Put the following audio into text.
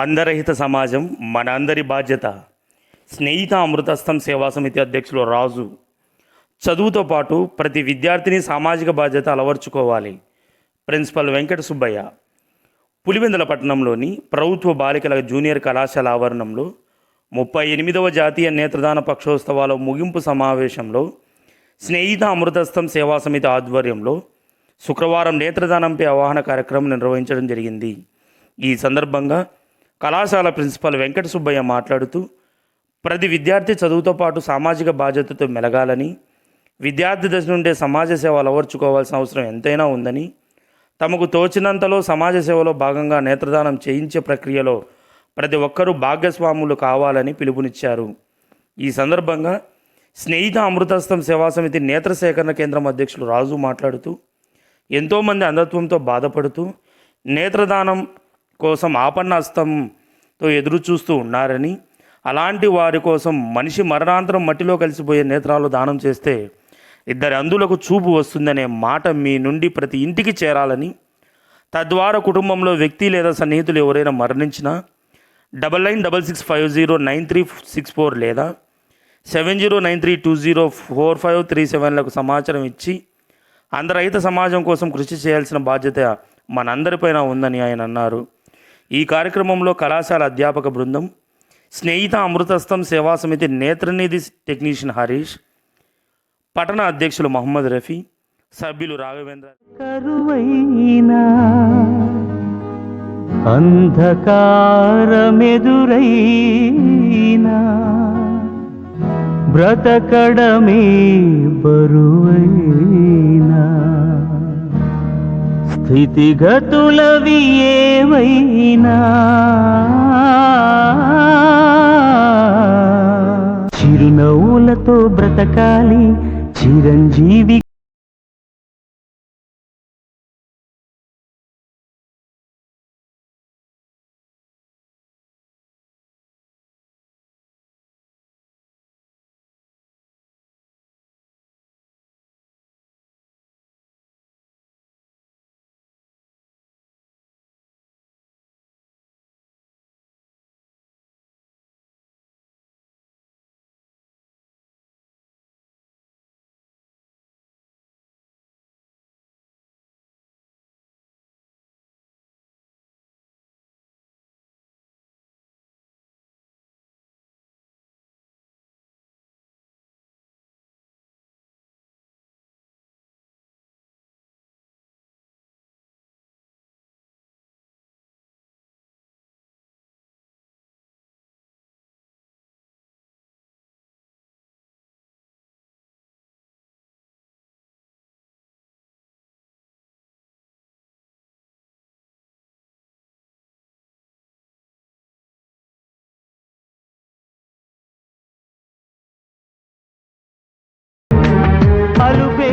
అందరహిత సమాజం మన అందరి బాధ్యత. స్నేహిత అమృతస్థం సేవా సమితి అధ్యక్షులు రాజు. చదువుతో పాటు ప్రతి విద్యార్థిని సామాజిక బాధ్యత అలవర్చుకోవాలి. ప్రిన్సిపల్ వెంకట సుబ్బయ్య. పులివెందుల పట్టణంలోని ప్రభుత్వ బాలికల జూనియర్ కళాశాల ఆవరణంలో 38వ జాతీయ నేత్రదాన పక్షోత్సవాల ముగింపు సమావేశంలో స్నేహిత అమృతస్థం సేవా సమితి ఆధ్వర్యంలో శుక్రవారం నేత్రదానంపై అవగాహన కార్యక్రమం నిర్వహించడం జరిగింది. ఈ సందర్భంగా కళాశాల ప్రిన్సిపల్ వెంకట సుబ్బయ్య మాట్లాడుతూ, ప్రతి విద్యార్థి చదువుతో పాటు సామాజిక బాధ్యతతో మెలగాలని, విద్యార్థి దశ నుండే సమాజ సేవ అలవర్చుకోవాల్సిన అవసరం ఎంతైనా ఉందని, తమకు తోచినంతలో సమాజ సేవలో భాగంగా నేత్రదానం చేయించే ప్రక్రియలో ప్రతి ఒక్కరూ భాగస్వాములు కావాలని పిలుపునిచ్చారు. ఈ సందర్భంగా స్నేహిత అమృతస్థం సేవా సమితి నేత్ర సేకరణ కేంద్రం అధ్యక్షులు రాజు మాట్లాడుతూ, ఎంతోమంది అంధత్వంతో బాధపడుతూ నేత్రదానం కోసం ఆపన్నాస్తంతో ఎదురు చూస్తూ ఉన్నారని, అలాంటి వారి కోసం మనిషి మరణాంతరం మట్టిలో కలిసిపోయే నేత్రాలు దానం చేస్తే 2 అంధులకు చూపు వస్తుందనే మాట మీ నుండి ప్రతి ఇంటికి చేరాలని, తద్వారా కుటుంబంలో వ్యక్తి లేదా సన్నిహితులు ఎవరైనా మరణించినా 9966509364 లేదా 7093204537లకు సమాచారం ఇచ్చి అందరహిత సమాజం కోసం కృషి చేయాల్సిన బాధ్యత మనందరిపైన ఉందని ఆయన అన్నారు. ఈ కార్యక్రమంలో కళాశాల అధ్యాపక బృందం, స్నేహిత అమృతస్థం సేవా సమితి నేత్రనిధి టెక్నీషియన్ హరీష్, పట్టణ అధ్యక్షులు మహమ్మద్ రఫీ, సభ్యులు రాఘవేంద్ర. కరువైనా అంధకారమెదురైనా బ్రతకడమే బరువైనా స్థితిగతులవి ఏవైనా చిరునవ్వులతో బ్రతకాలి చిరంజీవి. అలుపే